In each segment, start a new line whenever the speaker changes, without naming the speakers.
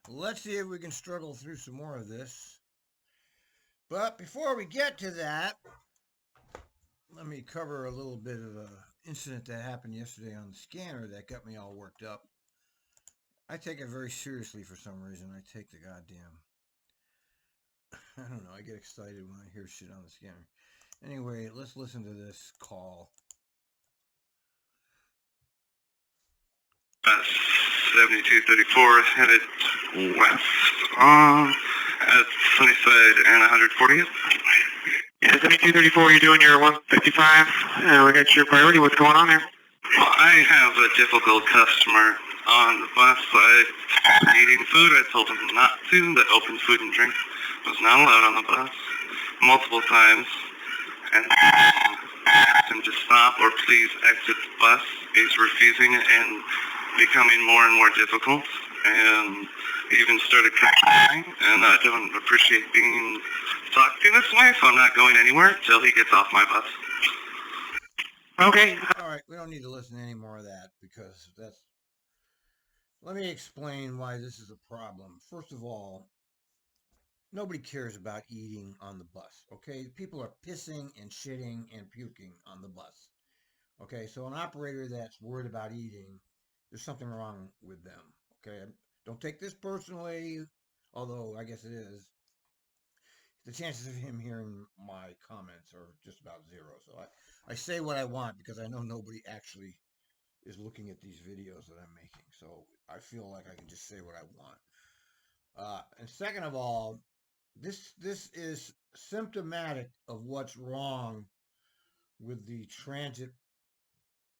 Let's see if we can struggle through some more of this. But before we get to that, let me cover a little bit of an incident that happened yesterday on the scanner that got me all worked up. I take it very seriously for some reason. I take the goddamn. I don't know. I get excited when I hear shit on the scanner. Anyway, let's listen to this call.
7234 headed west at Sunnyside and 140th.
Yeah, 7234, you're doing your 155. We got your priority. What's going on there?
Well, I have a difficult customer on the bus. I was eating food. I told him not to. That open food and drink was not allowed on the bus multiple times. And asked him to stop or please exit the bus. He's refusing and becoming more and more difficult. And he even started crying. And I don't appreciate being talked to this way, so I'm not going anywhere till he gets off my bus.
Okay.
All right, we don't need to listen to any more of that because that's. Let me explain why this is a problem. First of all, nobody cares about eating on the bus, okay? People are pissing and shitting and puking on the bus, okay? So an operator that's worried about eating, there's something wrong with them, okay? Don't take this personally, although I guess it is. The chances of him hearing my comments are just about zero. So I say what I want because I know nobody actually is looking at these videos that I'm making. So I feel like I can just say what I want. And second of all, this is symptomatic of what's wrong with the transit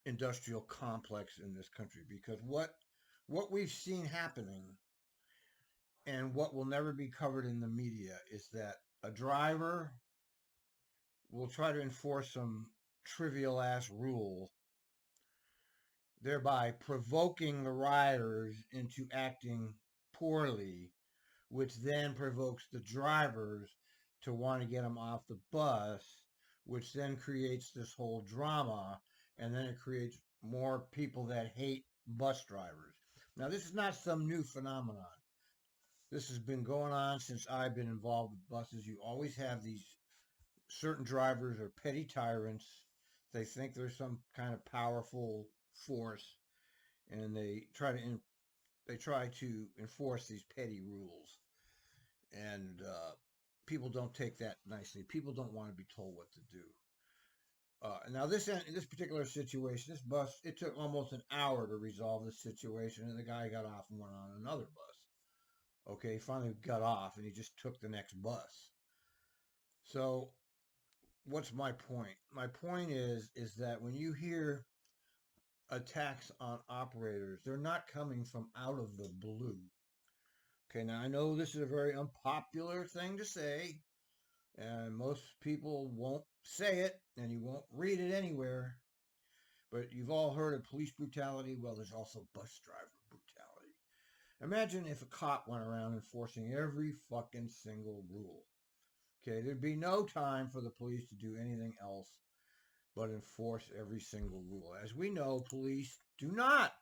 industrial complex in this country, because what we've seen happening and what will never be covered in the media is that a driver will try to enforce some trivial ass rule, thereby provoking the riders into acting poorly, which then provokes the drivers to want to get them off the bus, which then creates this whole drama, and then it creates more people that hate bus drivers. Now, this is not some new phenomenon. This has been going on since I've been involved with buses. You always have these certain drivers are petty tyrants. They think they're some kind of powerful force, and they try to enforce these petty rules. And people don't take that nicely. People don't want to be told what to do. Now, this particular situation, this bus, it took almost an hour to resolve this situation, and the guy got off and went on another bus. Okay, he finally got off, and he just took the next bus. So, what's my point? My point is that when you hear attacks on operators, they're not coming from out of the blue. Okay, now I know this is a very unpopular thing to say, and most people won't say it, and you won't read it anywhere. But you've all heard of police brutality. Well, there's also bus driver brutality. Imagine if a cop went around enforcing every fucking single rule. Okay, there'd be no time for the police to do anything else but enforce every single rule. As we know, police do not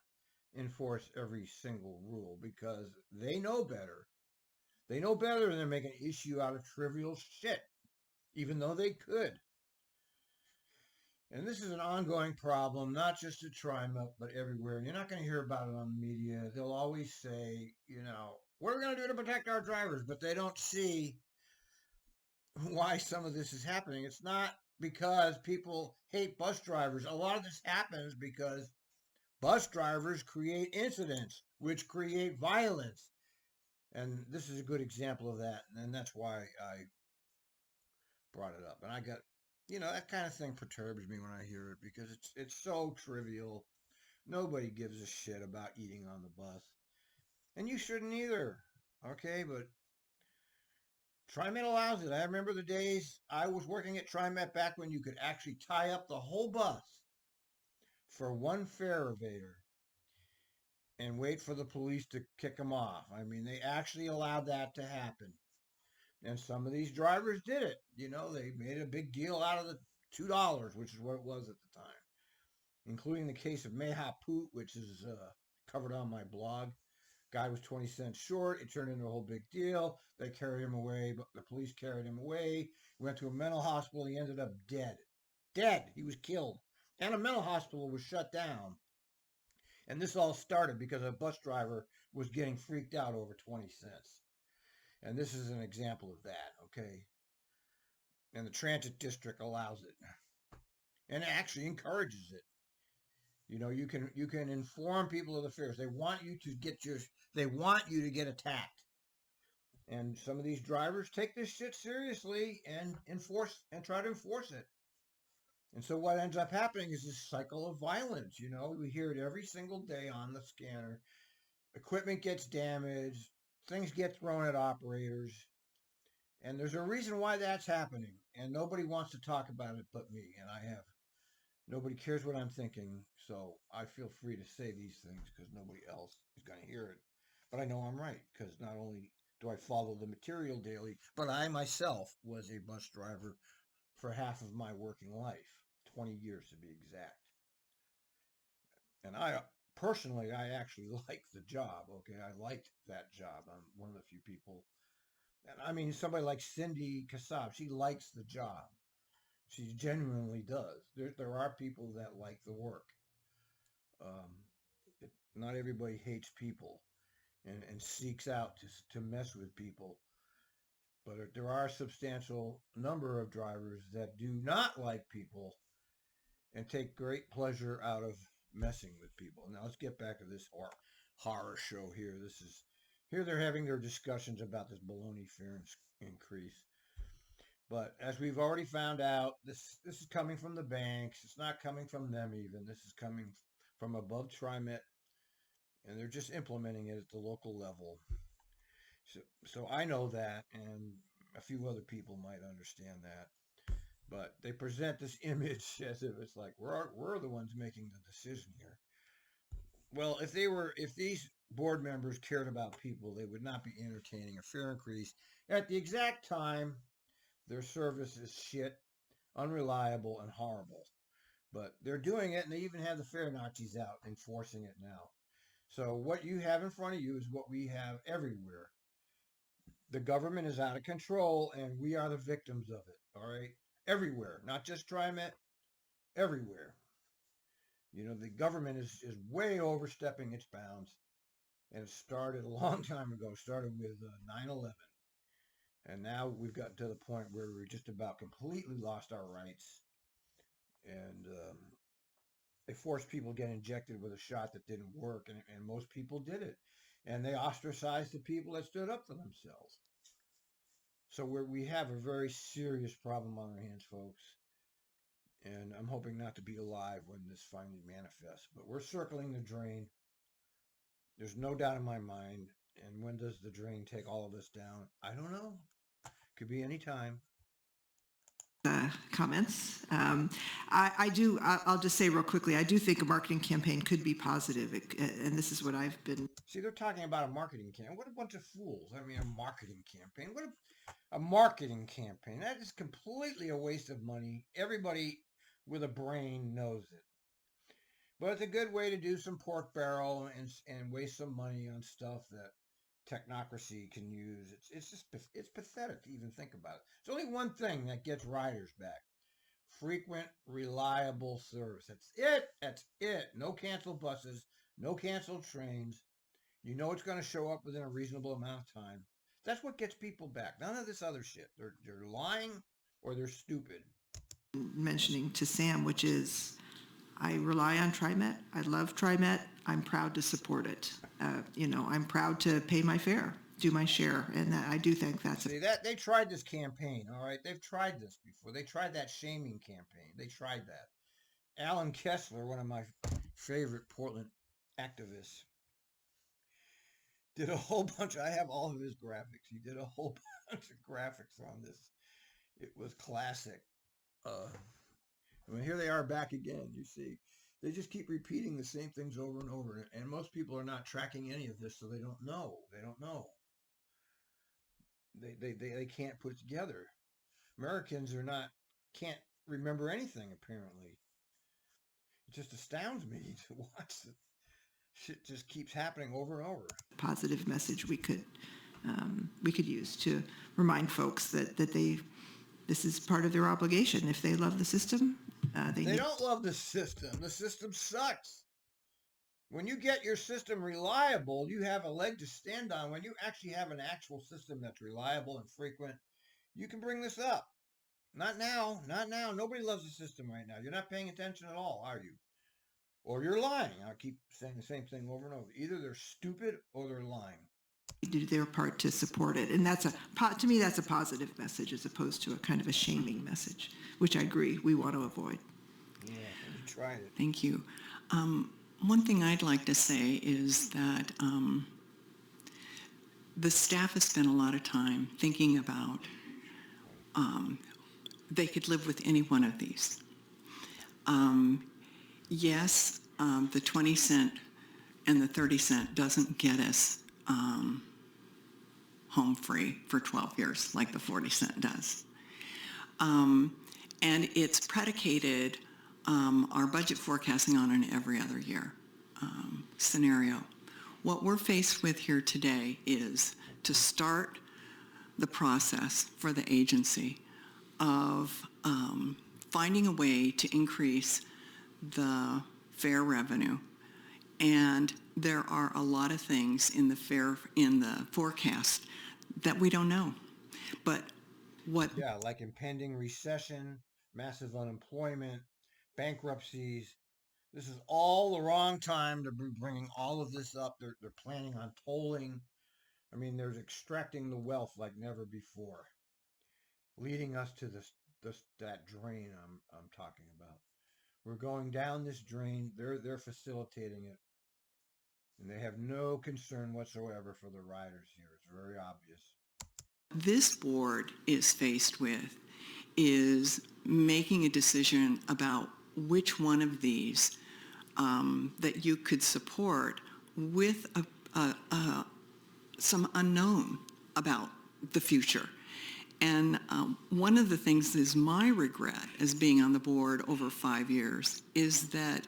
enforce every single rule because they know better. They know better than to make an issue out of trivial shit, even though they could. And this is an ongoing problem, not just at TriMet, but everywhere. You're not going to hear about it on the media. They'll always say, what are we going to do to protect our drivers? But they don't see why some of this is happening. It's not because people hate bus drivers. A lot of this happens because bus drivers create incidents, which create violence. And this is a good example of that. And that's why I brought it up. And I got, that kind of thing perturbs me when I hear it because it's so trivial. Nobody gives a shit about eating on the bus. And you shouldn't either. Okay, but TriMet allows it. I remember the days I was working at TriMet back when you could actually tie up the whole bus for one fare evader and wait for the police to kick them off. I mean, they actually allowed that to happen. And some of these drivers did it. They made a big deal out of the $2, which is what it was at the time, including the case of Meha Poot, which is covered on my blog. Guy was 20 cents short. It turned into a whole big deal. They carried him away, but the police carried him away. Went to a mental hospital. He ended up dead. Dead. He was killed. And a mental hospital was shut down. And this all started because a bus driver was getting freaked out over 20 cents. And this is an example of that, okay? And the transit district allows it and actually encourages it. You know, you can inform people of the fares. They want you to get attacked. And some of these drivers take this shit seriously and try to enforce it. And so what ends up happening is this cycle of violence. You know, we hear it every single day on the scanner. Equipment gets damaged, things get thrown at operators, and there's a reason why that's happening. And nobody wants to talk about it but me. And nobody cares what I'm thinking, so I feel free to say these things because nobody else is going to hear it. But I know I'm right because not only do I follow the material daily, but I myself was a bus driver for half of my working life, 20 years to be exact. And I actually liked the job. Okay, I liked that job. I'm one of the few people. And I mean, somebody like Cindy Kassab, she likes the job. She genuinely does. There are people that like the work. Um, Not everybody hates people and seeks out to mess with people. But there are a substantial number of drivers that do not like people and take great pleasure out of messing with people. Now let's get back to this horror show here. Here they're having their discussions about this baloney fare increase. But as we've already found out, this is coming from the banks. It's not coming from them even. This is coming from above TriMet, and they're just implementing it at the local level. So I know that, and a few other people might understand that. But they present this image as if it's like we're the ones making the decision here. Well, if these board members cared about people, they would not be entertaining a fare increase at the exact time their service is shit, unreliable, and horrible. But they're doing it, and they even have the fare Nazis out enforcing it now. So what you have in front of you is what we have everywhere. The government is out of control, and we are the victims of it. All right, everywhere, not just TriMet, everywhere. You know, the government is way overstepping its bounds, and it started a long time ago. It started with 9/11, and now we've gotten to the point where we're just about completely lost our rights, and they forced people to get injected with a shot that didn't work, and most people did it, and they ostracized the people that stood up for themselves. So we have a very serious problem on our hands, folks. And I'm hoping not to be alive when this finally manifests. But we're circling the drain. There's no doubt in my mind. And when does the drain take all of us down? I don't know. Could be any time.
Comments. I'll just say real quickly, I do think a marketing campaign could be positive. And this is what I've been.
See, they're talking about a marketing campaign. What a bunch of fools. I mean, a marketing campaign. What a marketing campaign. That is completely a waste of money. Everybody with a brain knows it. But it's a good way to do some pork barrel and waste some money on stuff that technocracy can use. It's pathetic to even think about it. There's only one thing that gets riders back: frequent, reliable service. That's it. That's it. No canceled buses, no canceled trains. You know it's going to show up within a reasonable amount of time. That's what gets people back. None of this other shit. They're lying or they're stupid.
Mentioning to Sam, which is I rely on TriMet. I love TriMet. I'm proud to support it. I'm proud to pay my fare, do my share, and I do think that's.
See, that they tried this campaign. All right, they've tried this before. They tried that shaming campaign. They tried that. Alan Kessler, one of my favorite Portland activists, did a whole bunch. I have all of his graphics. He did a whole bunch of graphics on this. It was classic. I mean, here they are back again. You see, they just keep repeating the same things over and over, and most people are not tracking any of this, so they don't know. They don't know. They can't put it together. Americans can't remember anything apparently. It just astounds me to watch shit just keeps happening over and over.
Positive message we could use to remind folks that this is part of their obligation. If they love the system,
They don't love the system. The system sucks. When you get your system reliable, you have a leg to stand on. When you actually have an actual system that's reliable and frequent, you can bring this up. Not now. Not now. Nobody loves the system right now. You're not paying attention at all, are you? Or you're lying. I keep saying the same thing over and over. Either they're stupid or they're lying.
do their part to support it, and to me that's a positive message as opposed to a kind of a shaming message, which I agree we want to avoid.
Yeah, you tried it.
Thank you. One thing I'd like to say is that the staff has spent a lot of time thinking about they could live with any one of these. Yes, the 20 cent and the 30 cent doesn't get us home free for 12 years like the 40 cent does. And it's predicated our budget forecasting on an every other year scenario. What we're faced with here today is to start the process for the agency of finding a way to increase the fare revenue. And there are a lot of things in the forecast that we don't know. But
Yeah, like impending recession, massive unemployment, bankruptcies. This is all the wrong time to be bringing all of this up. They're planning on tolling. I mean, they're extracting the wealth like never before, leading us to that drain I'm talking about. We're going down this drain. They're facilitating it, and they have no concern whatsoever for the riders here. It's very obvious.
this board is faced with is making a decision about which one of these that you could support with some unknown about the future. And one of the things is my regret as being on the board over 5 years is that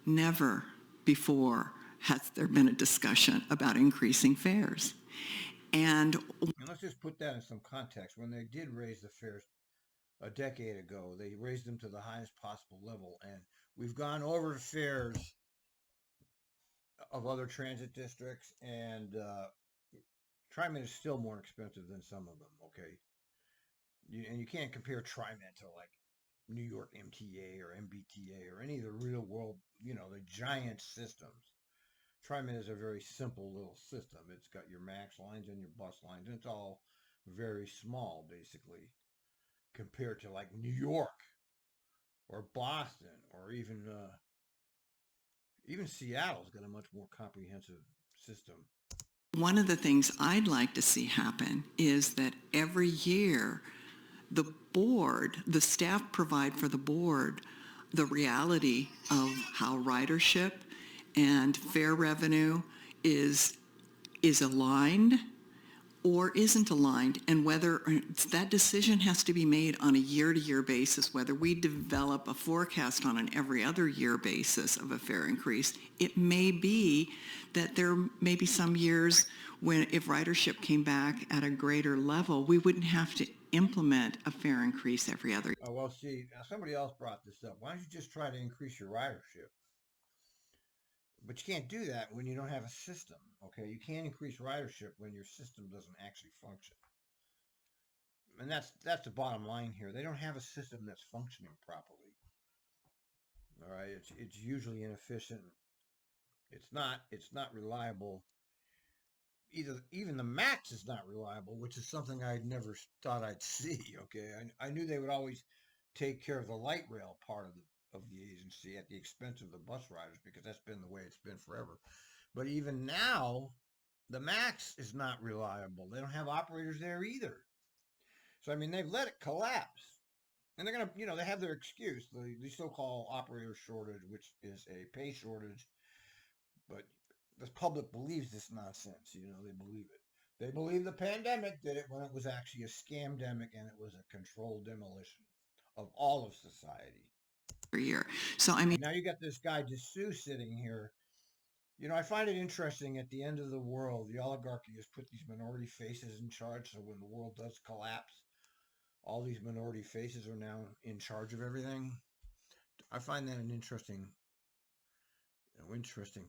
never before has there been a discussion about increasing fares. And
let's just put that in some context. When they did raise the fares a decade ago, they raised them to the highest possible level, and we've gone over the fares of other transit districts, and TriMet is still more expensive than some of them, okay? And you can't compare TriMet to like New York MTA or MBTA or any of the real world, the giant systems. TriMet is a very simple little system. It's got your MAX lines and your bus lines, and it's all very small, basically, compared to like New York or Boston or even Seattle's got a much more comprehensive system.
one of the things I'd like to see happen is that every year the board, the staff provide for the board the reality of how ridership and fare revenue is aligned or isn't aligned, and whether that decision has to be made on a year-to-year basis, whether we develop a forecast on an every other year basis of a fare increase. It may be that there may be some years when if ridership came back at a greater level, we wouldn't have to implement a fare increase every other year.
Oh, well, see, somebody else brought this up. Why don't you just try to increase your ridership? But you can't do that when you don't have a system, okay? You can't increase ridership when your system doesn't actually function. And that's the bottom line here. They don't have a system that's functioning properly. All right, it's usually inefficient. It's not reliable. Even the MAX is not reliable, which is something I never thought I'd see. Okay, I knew they would always take care of the light rail part of the agency at the expense of the bus riders, because that's been the way it's been forever. But even now, the MAX is not reliable. They don't have operators there either. So I mean, they've let it collapse, and they're gonna, they have their excuse, the so-called operator shortage, which is a pay shortage, but the public believes this nonsense. They believe it. They believe the pandemic did it when it was actually a scamdemic, and it was a controlled demolition of all of society.
Year. So I mean,
now you got this guy Dessous sitting here I find it interesting at the end of the world, the oligarchy has put these minority faces in charge. So when the world does collapse, all these minority faces are now in charge of everything. I find that an interesting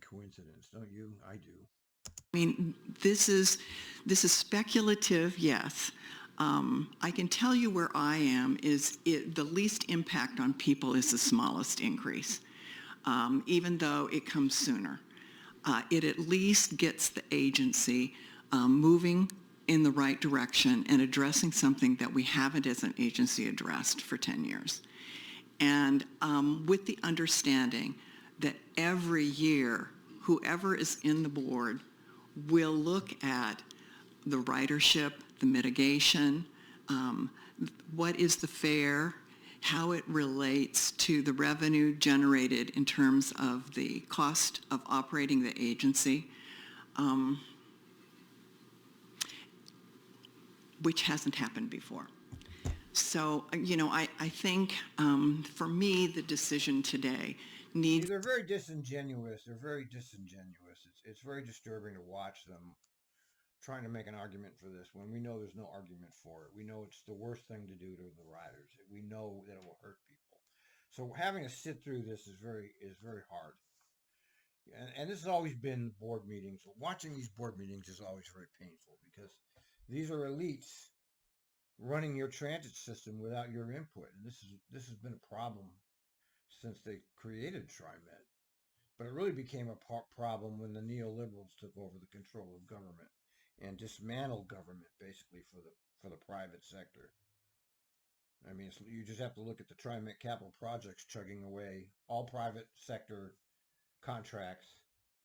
coincidence, don't you? I do.
I mean, this is speculative, yes. I can tell you where I am is the least impact on people is the smallest increase, even though it comes sooner. It at least gets the agency moving in the right direction and addressing something that we haven't as an agency addressed for 10 years. And with the understanding that every year, whoever is in the board will look at the ridership, the mitigation, what is the fare, how it relates to the revenue generated in terms of the cost of operating the agency, which hasn't happened before. So, I think for me, the decision today needs...
They're very disingenuous. It's very disturbing to watch them trying to make an argument for this when we know there's no argument for it. We know it's the worst thing to do to the riders. We know that it will hurt people. So having to sit through this is very hard. And this has always been board meetings. Watching these board meetings is always very painful because these are elites running your transit system without your input. And this has been a problem since they created TriMet. But it really became a problem when the neoliberals took over the control of government and dismantled government basically for the private sector. I mean, you just have to look at the TriMet capital projects chugging away all private sector contracts,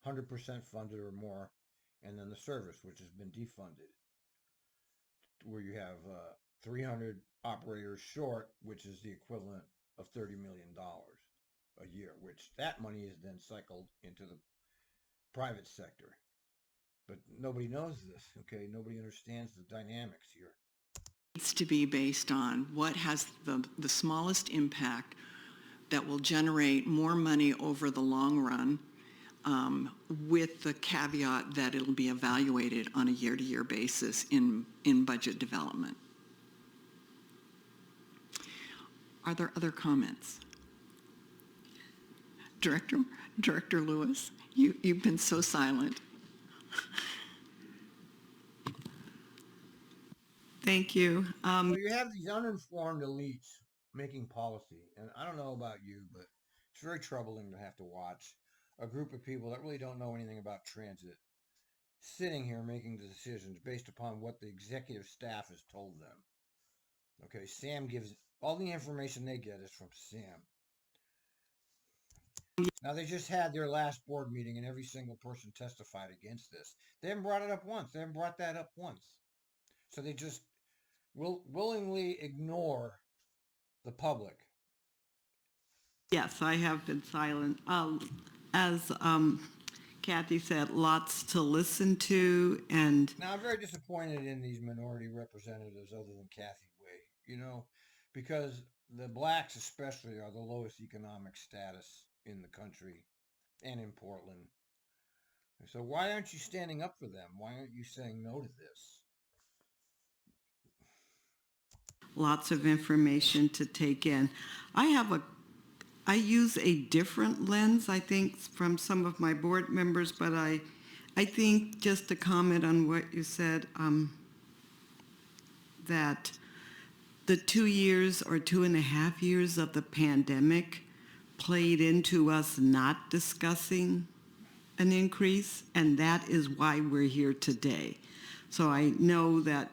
100% funded or more, and then the service, which has been defunded, where you have 300 operators short, which is the equivalent of $30 million a year, which that money is then cycled into the private sector. But nobody knows this, okay? Nobody understands the dynamics here.
Needs to be based on what has the smallest impact that will generate more money over the long run, with the caveat that it'll be evaluated on a year-to-year basis in budget development. Are there other comments? Director Lewis, you've been so silent.
Thank you.
Well, you have these uninformed elites making policy, and I don't know about you, but it's very troubling to have to watch a group of people that really don't know anything about transit sitting here making the decisions based upon what the executive staff has told them. Okay, Sam gives all the information they get is from Sam. Now, they just had their last board meeting and every single person testified against this. They haven't brought it up once. They haven't brought that up once. So they just will willingly ignore the public.
Yes, I have been silent. As Kathy said, lots to listen to, and
Now, I'm very disappointed in these minority representatives other than Kathy Way, because the blacks especially are the lowest economic status in the country and in Portland. So why aren't you standing up for them? Why aren't you saying no to this?
lots of information to take in. I use a different lens, I think, from some of my board members, but I think just to comment on what you said, that the 2 years or 2.5 years of the pandemic played into us not discussing an increase, and that is why we're here today. So I know that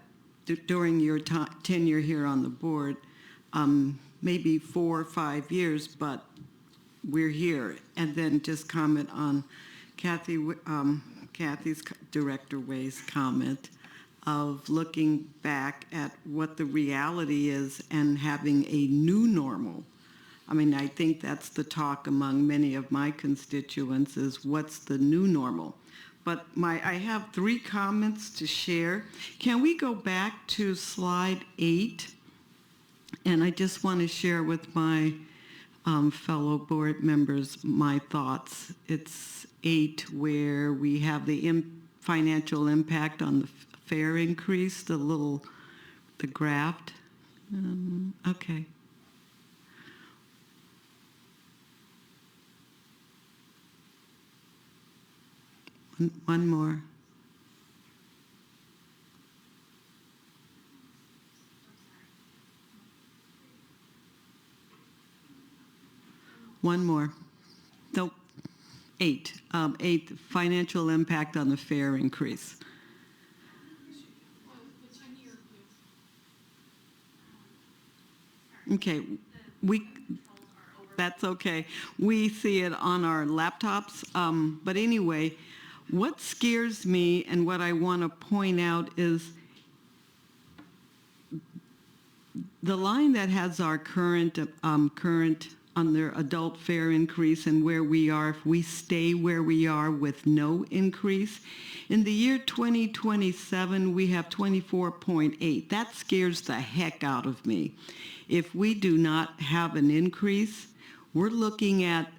during your tenure here on the board, maybe 4 or 5 years, but we're here. And then just comment on Kathy's Director Way's comment of looking back at what the reality is and having a new normal. I mean, I think that's the talk among many of my constituents is what's the new normal. But I have 3 comments to share. Can we go back to slide 8? And I just want to share with my fellow board members my thoughts. It's 8 where we have the financial impact on the fare increase, the graph. Okay. One more. One more. Nope. 8. 8, financial impact on the fare increase. Okay, that's okay. We see it on our laptops. But anyway, what scares me and what I want to point out is the line that has our current on their adult fare increase and where we are, if we stay where we are with no increase. In the year 2027, we have 24.8. That scares the heck out of me. If we do not have an increase, we're looking at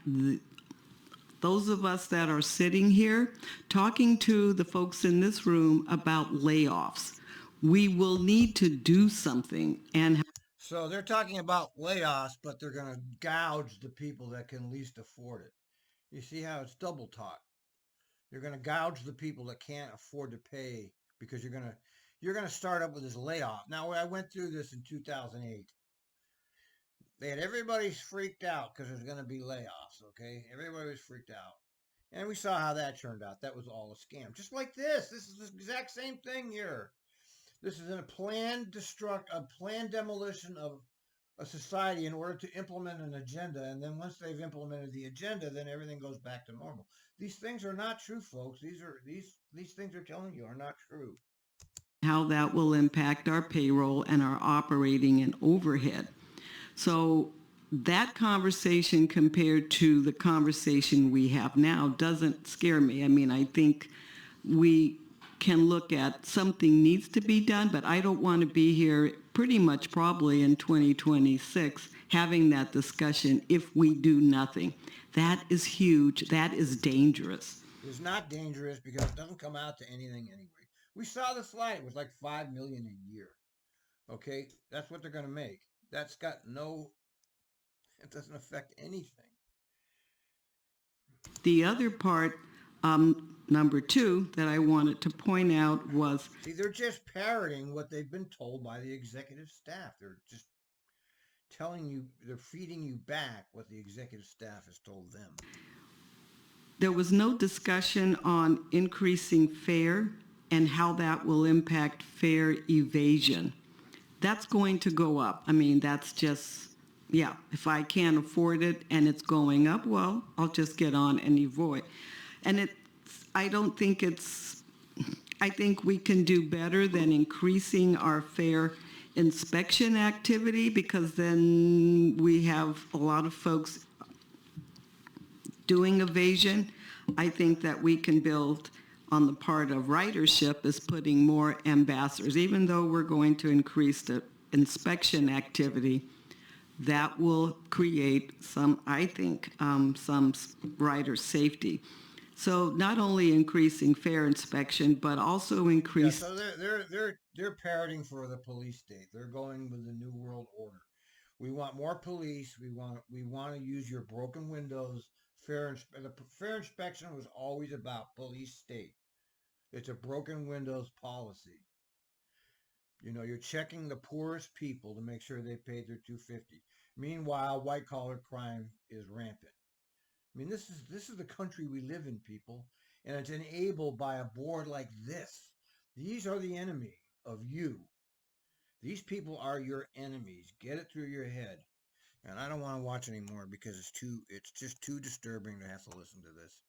those of us that are sitting here talking to the folks in this room about layoffs. We will need to do something. And
So they're talking about layoffs, but they're going to gouge the people that can least afford it. You see how it's double talk. You're going to gouge the people that can't afford to pay because you're going to start up with this layoff. Now, I went through this in 2008. They had everybody freaked out because there's going to be layoffs, okay? Everybody was freaked out. And we saw how that turned out. That was all a scam. Just like this. This is the exact same thing here. This is a planned demolition of a society in order to implement an agenda. And then once they've implemented the agenda, then everything goes back to normal. These things are not true, folks. These things they're telling you are not true.
How that will impact our payroll and our operating and overhead. So that conversation compared to the conversation we have now doesn't scare me. I mean, I think we can look at something needs to be done, but I don't want to be here pretty much probably in 2026 having that discussion if we do nothing. That is huge. That is dangerous.
It's not dangerous because it doesn't come out to anything anyway. We saw the slide. It was like $5 million a year. Okay, that's what they're going to make. That's got it doesn't affect anything.
The other part, number 2, that I wanted to point out was...
See, they're just parroting what they've been told by the executive staff. They're just telling you, they're feeding you back what the executive staff has told them.
There was no discussion on increasing fare and how that will impact fare evasion. That's going to go up. I mean, that's just, yeah, if I can't afford it and it's going up, well, I'll just get on and avoid. And I think we can do better than increasing our fare inspection activity, because then we have a lot of folks doing evasion. I think that we can build on the part of ridership is putting more ambassadors. Even though we're going to increase the inspection activity, that will create some, I think, some rider safety. So not only increasing fare inspection, but also increase...
Yeah, so they're parroting for the police state. They're going with the New World Order. We want more police. We want to use your broken windows. The fair inspection was always about police state. It's a broken windows policy. You know, you're checking the poorest people to make sure they paid their $250. Meanwhile, white collar crime is rampant. I mean, this is the country we live in, people, and it's enabled by a board like this. These are the enemy of you. These people are your enemies. Get it through your head. And I don't want to watch anymore because it's just too disturbing to have to listen to this.